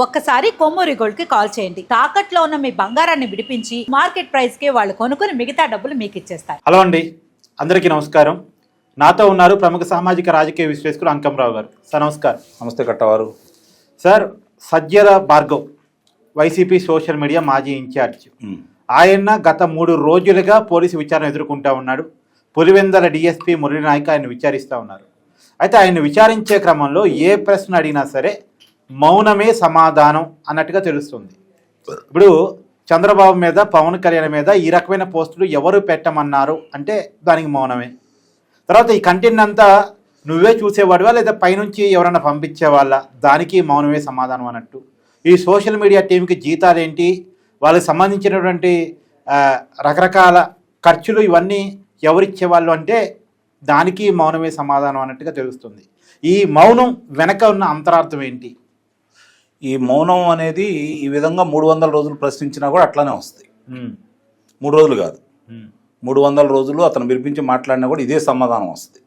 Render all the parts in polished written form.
ఒక్కసారి కొమ్మూరి గోల్డ్ కి కాల్ చేయండి. తాకట్లో ఉన్న మీ బంగారాన్ని విడిపించి మార్కెట్ ప్రైస్ కి వాళ్ళు కొనుక్కుని మిగతా డబ్బులు మీకు ఇచ్చేస్తారు. హలో అండి, అందరికీ నమస్కారం. నాతో ఉన్నారు ప్రముఖ సామాజిక రాజకీయ విశ్లేషకులు అంకంరావు గారు. సార్ నమస్కారం. నమస్తే కట్టవారు. Sir, Sajjala Bhargav YCP social media మాజీ ఇన్ఛార్జ్. ఆయన గత 3 రోజులుగా పోలీసు విచారణ ఎదుర్కొంటా ఉన్నాడు. పులివెందల డిఎస్పీ మురళీనాయక్ ఆయన విచారిస్తూ ఉన్నారు. అయితే ఆయన విచారించే క్రమంలో ఏ ప్రశ్న అడిగినా సరే మౌనమే సమాధానం అన్నట్టుగా తెలుస్తుంది. ఇప్పుడు చంద్రబాబు మీద, పవన్ కళ్యాణ్ మీద ఈ రకమైన పోస్టులు ఎవరు పెట్టమన్నారు అంటే దానికి మౌనమే. తర్వాత ఈ కంటెంట్ అంతా నువ్వే చూసేవాడివా లేదా పైనుంచి ఎవరైనా పంపించేవాళ్ళ, దానికి మౌనమే సమాధానం అన్నట్టు. ఈ సోషల్ మీడియా టీంకి జీతాలు ఏంటి, వాళ్ళకి సంబంధించినటువంటి రకరకాల ఖర్చులు ఇవన్నీ ఎవరిచ్చేవాళ్ళు అంటే దానికి మౌనమే సమాధానం అన్నట్టుగా తెలుస్తుంది. ఈ మౌనం వెనక ఉన్న అంతరార్థం ఏంటి? ఈ మౌనం అనేది ఈ విధంగా 300 రోజులు ప్రశ్నించినా కూడా అట్లానే వస్తాయి. 3 రోజులు కాదు, 300 రోజులు అతను పిలిపించి మాట్లాడినా కూడా ఇదే సమాధానం వస్తుంది.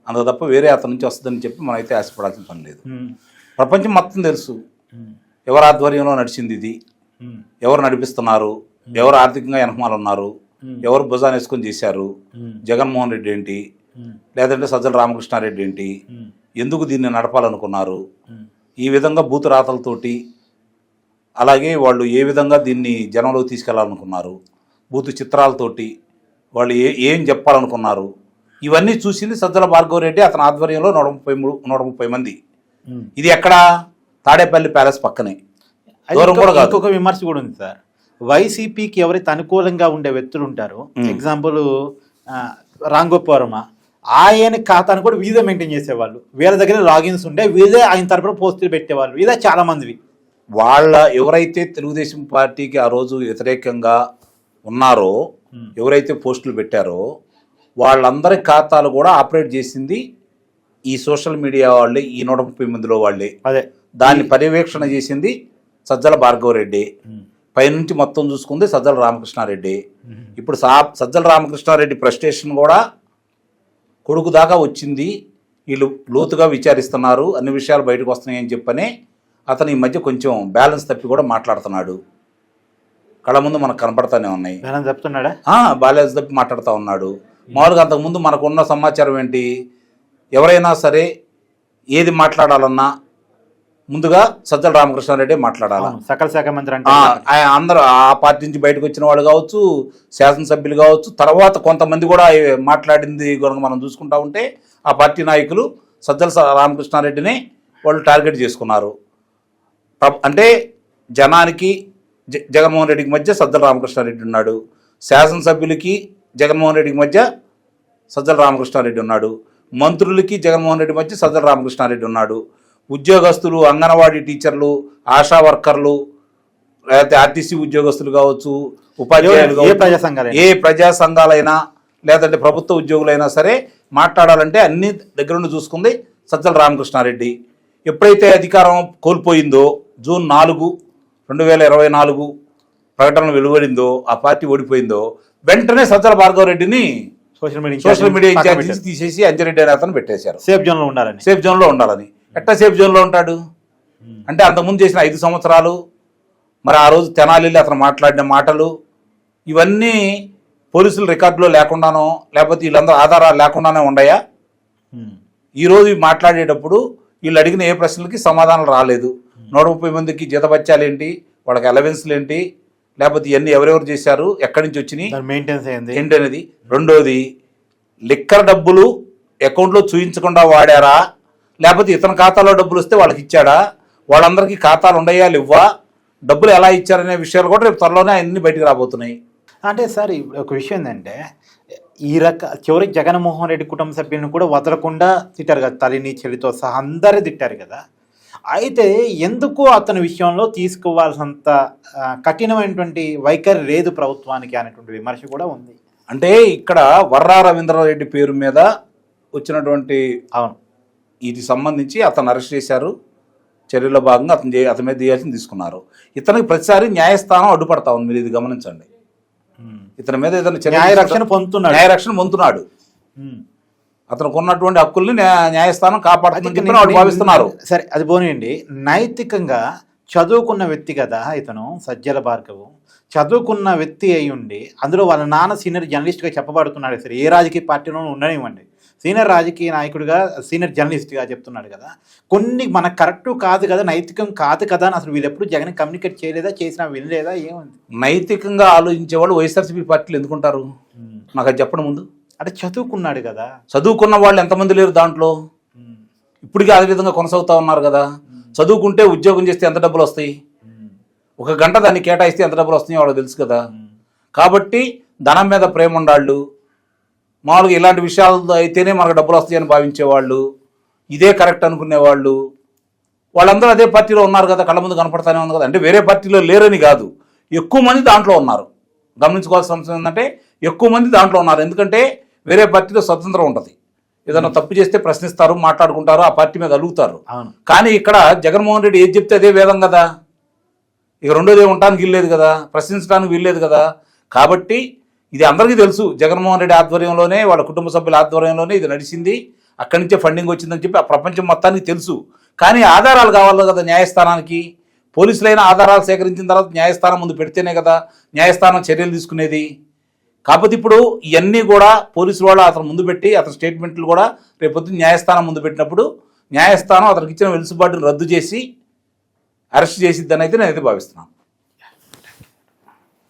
అంత తప్ప వేరే అతని నుంచి వస్తుందని చెప్పి మనం అయితే ఆశపడాల్సిన పని లేదు. ప్రపంచం మొత్తం తెలుసు ఎవరు ఆధ్వర్యంలో నడిచింది ఇది, ఎవరు నడిపిస్తున్నారు, ఎవరు ఆర్థికంగా వెనకమాలు ఉన్నారు, ఎవరు భుజాన్ని వేసుకొని చేశారు. జగన్మోహన్ రెడ్డి ఏంటి, లేదంటే సజ్జల రామకృష్ణారెడ్డి ఏంటి, ఎందుకు దీన్ని నడపాలనుకున్నారు, ఈ విధంగా బూతు రాతలతోటి, అలాగే వాళ్ళు ఏ విధంగా దీన్ని జనంలోకి తీసుకెళ్లాలనుకున్నారు, బూతు చిత్రాలతోటి వాళ్ళు ఏం చెప్పాలనుకున్నారు, ఇవన్నీ చూసింది సజ్జల భార్గవ రెడ్డి అతని ఆధ్వర్యంలో 130 మంది. ఇది ఎక్కడ? తాడేపల్లి ప్యాలెస్ పక్కనే. దూరం కూడా కాదు. ఇంకొక విమర్శ కూడా ఉంది సార్. వైసీపీకి ఎవరైతే అనుకూలంగా ఉండే వ్యక్తులు ఉంటారో, ఎగ్జాంపుల్ రాంగోపాల్, ఆయన ఖాతాను కూడా వీదే మెయింటైన్ చేసేవాళ్ళు. వీళ్ళ దగ్గర లాగిన్స్ ఉండే, వీళ్ళే ఆయన తరపున పోస్టులు పెట్టేవాళ్ళు. వీళ్ళే చాలా మందివి. వాళ్ళ ఎవరైతే తెలుగుదేశం పార్టీకి ఆ రోజు వ్యతిరేకంగా ఉన్నారో, ఎవరైతే పోస్టులు పెట్టారో వాళ్ళందరి ఖాతాలు కూడా ఆపరేట్ చేసింది ఈ సోషల్ మీడియా వాళ్ళే, ఈ 130 మందిలో వాళ్ళే. అదే దాన్ని పర్యవేక్షణ చేసింది సజ్జల భార్గవ రెడ్డి. పైనుంచి మొత్తం చూసుకుంది సజ్జల రామకృష్ణారెడ్డి. ఇప్పుడు సజ్జల రామకృష్ణారెడ్డి ఫ్రస్ట్రేషన్ కూడా కొడుకు దాకా వచ్చింది. వీళ్ళు లోతుగా విచారిస్తున్నారు, అన్ని విషయాలు బయటకు వస్తున్నాయని చెప్పనే అతను ఈ మధ్య కొంచెం బ్యాలెన్స్ తప్పి కూడా మాట్లాడుతున్నాడు. కళ్ళ ముందు మనకు కనపడతానే ఉన్నాయి. చెప్తున్నాడా? బ్యాలెన్స్ తప్పి మాట్లాడుతూ ఉన్నాడు. మామూలుగా అంతకుముందు మనకున్న సమాచారం ఏంటి, ఎవరైనా సరే ఏది మాట్లాడాలన్నా ముందుగా సజ్జల రామకృష్ణారెడ్డి మాట్లాడాలి. సకల శాఖ మంత్రి అందరూ ఆ పార్టీ నుంచి బయటకు వచ్చిన వాళ్ళు కావచ్చు, శాసనసభ్యులు కావచ్చు, తర్వాత కొంతమంది కూడా మాట్లాడింది కనుక మనం చూసుకుంటా ఉంటే ఆ పార్టీ నాయకులు సజ్జల రామకృష్ణారెడ్డిని వాళ్ళు టార్గెట్ చేసుకున్నారు. అంటే జనానికి జగన్మోహన్ రెడ్డికి మధ్య సజ్జల రామకృష్ణారెడ్డి ఉన్నాడు, శాసనసభ్యులకి జగన్మోహన్ రెడ్డికి మధ్య సజ్జల రామకృష్ణారెడ్డి ఉన్నాడు, మంత్రులకి జగన్మోహన్ రెడ్డి మధ్య సజ్జల రామకృష్ణారెడ్డి ఉన్నాడు, ఉద్యోగస్తులు, అంగన్వాడీ టీచర్లు, ఆశా వర్కర్లు, లేకపోతే ఆర్టీసీ ఉద్యోగస్తులు కావచ్చు, ఉపాధ్యాయులు కావచ్చు, ఏ ప్రజా సంఘాలైనా లేదంటే ప్రభుత్వ ఉద్యోగులైనా సరే మాట్లాడాలంటే అన్ని దగ్గర నుండి చూసుకుంది సజ్జల రామకృష్ణారెడ్డి. ఎప్పుడైతే అధికారం కోల్పోయిందో, జూన్ 4, 2024 ప్రకటనలు వెలువడిందో, ఆ పార్టీ ఓడిపోయిందో, వెంటనే సజ్జల భార్గవ రెడ్డిని సోషల్ మీడియా ఇన్ఛార్జ్ తీసేసి అంజరెడ్డి అనే అతను పెట్టేశారు. సేఫ్ జోన్లో ఉండాలని. ఎట్టా సేఫ్ జోన్లో ఉంటాడు అంటే అంతకుముందు చేసిన 5 సంవత్సరాలు, మరి ఆ రోజు తెనాలిలో అతను మాట్లాడిన మాటలు, ఇవన్నీ పోలీసులు రికార్డులో లేకుండానో లేకపోతే వీళ్ళందరూ ఆధారాలు లేకుండానే ఉన్నాయా? ఈరోజు మాట్లాడేటప్పుడు వీళ్ళు అడిగిన ఏ ప్రశ్నలకి సమాధానం రాలేదు. 130 మందికి జీతబత్యాలు ఏంటి, వాళ్ళకి అలవెన్స్లు ఏంటి, లేకపోతే ఇవన్నీ ఎవరెవరు చేశారు, ఎక్కడి నుంచి వచ్చినాయి, మెయింటెనెన్స్ ఏంటి అనేది. రెండోది, లిక్కర్ డబ్బులు అకౌంట్లో చూయించకుండా వాడారా, లేకపోతే ఇతని ఖాతాలో డబ్బులు వస్తే వాళ్ళకి ఇచ్చాడా, వాళ్ళందరికీ ఖాతాలు ఉన్నాయా లేవా, డబ్బులు ఎలా ఇచ్చారనే విషయాలు కూడా రేపు త్వరలోనే అన్ని బయటకు రాబోతున్నాయి. అంటే సార్ ఒక విషయం ఏంటంటే, ఈ చివరికి జగన్మోహన్ రెడ్డి కుటుంబ సభ్యులను కూడా వదలకుండా తిట్టారు కదా, తల్లిని చెల్లితో సహా అందరూ తిట్టారు కదా. అయితే ఎందుకు అతని విషయంలో తీసుకోవాల్సినంత కఠినమైనటువంటి వైఖరి లేదు ప్రభుత్వానికి అనేటువంటి విమర్శ కూడా ఉంది. అంటే ఇక్కడ వర్రా రవీంద్రారెడ్డి పేరు మీద వచ్చినటువంటి ఇది సంబంధించి అతను అరెస్ట్ చేశారు. చర్యలో భాగంగా అతని మీద చేయాల్సింది తీసుకున్నారు. ఇతనికి ప్రతిసారి న్యాయస్థానం అడ్డుపడతా ఉంది. మీరు ఇది గమనించండి. ఇతని మీద ఏదైనా న్యాయరక్షణ పొందుతున్నాడు. అతనికి ఉన్నటువంటి హక్కుల్ని న్యాయస్థానం కాపాడుతుందని చెప్పి భావిస్తున్నారు. సరే, అది పోనీయండి. నైతికంగా చదువుకున్న వ్యక్తి కదా ఇతను సజ్జల భార్గవ్, చదువుకున్న వ్యక్తి అయి ఉండి అందులో వాళ్ళ నాన్న సీనియర్ జర్నలిస్ట్గా చెప్పబడుతున్నాడు. సరే ఏ రాజకీయ పార్టీలోనూ ఉండనివ్వండి, సీనియర్ రాజకీయ నాయకుడిగా సీనియర్ జర్నలిస్ట్గా చెప్తున్నాడు కదా, కొన్ని మనకు కరెక్ట్ కాదు కదా, నైతికం కాదు కదా అని అసలు వీళ్ళు ఎప్పుడు జగన్ కమ్యూనికేట్ చేయలేదా, చేసినా వినలేదా, ఏముంది? నైతికంగా ఆలోచించే వాళ్ళు వైఎస్ఆర్సీపీ పార్టీలు ఎందుకుంటారు? నాకు అది చెప్పడం ముందు. అంటే చదువుకున్నాడు కదా. చదువుకున్న వాళ్ళు ఎంతమంది లేరు దాంట్లో? ఇప్పటికీ అదే విధంగా కొనసాగుతూ ఉన్నారు కదా. చదువుకుంటే ఉద్యోగం చేస్తే ఎంత డబ్బులు వస్తాయి, ఒక గంట దాన్ని కేటాయిస్తే ఎంత డబ్బులు వస్తాయో వాళ్ళకి తెలుసు కదా. కాబట్టి ధనం మీద ప్రేమ ఉండాళ్ళు, మామూలుగా ఇలాంటి విషయాలు అయితేనే మనకు డబ్బులు వస్తాయని భావించేవాళ్ళు, ఇదే కరెక్ట్ అనుకునేవాళ్ళు, వాళ్ళందరూ అదే పార్టీలో ఉన్నారు కదా, కళ్ళ ముందు కనపడతానే ఉంది కదా. అంటే వేరే పార్టీలో లేరని కాదు, ఎక్కువ మంది దాంట్లో ఉన్నారు. గమనించుకోవాల్సిన అంశం ఏంటంటే ఎక్కువ మంది దాంట్లో ఉన్నారు. ఎందుకంటే వేరే పార్టీలో స్వతంత్రం ఉంటుంది, ఏదైనా తప్పు చేస్తే ప్రశ్నిస్తారు, మాట్లాడుకుంటారు, ఆ పార్టీ మీద అలుగుతారు. కానీ ఇక్కడ జగన్మోహన్ రెడ్డి ఏది చెప్తే అదే వేదం కదా. ఇక రెండోది ఉండటానికి వీల్లేదు కదా, ప్రశ్నించడానికి వీల్లేదు కదా. కాబట్టి ఇది అందరికీ తెలుసు, జగన్మోహన్ రెడ్డి ఆధ్వర్యంలోనే, వాళ్ళ కుటుంబ సభ్యుల ఆధ్వర్యంలోనే ఇది నడిచింది, అక్కడి నుంచే ఫండింగ్ వచ్చిందని చెప్పి ఆ ప్రపంచం మొత్తానికి తెలుసు. కానీ ఆధారాలు కావాలి కదా న్యాయస్థానానికి. పోలీసులైన ఆధారాలు సేకరించిన తర్వాత న్యాయస్థానం ముందు పెడితేనే కదా న్యాయస్థానం చర్యలు తీసుకునేది. కాకపోతే ఇప్పుడు ఇవన్నీ కూడా పోలీసుల వాళ్ళు అతను ముందు పెట్టి, అతని స్టేట్మెంట్లు కూడా రేపొద్దు న్యాయస్థానం ముందు పెట్టినప్పుడు న్యాయస్థానం అతనికి ఇచ్చిన వెలుసుబాటును రద్దు చేసి అరెస్ట్ చేసిద్దని అయితే నేనైతే భావిస్తున్నాను.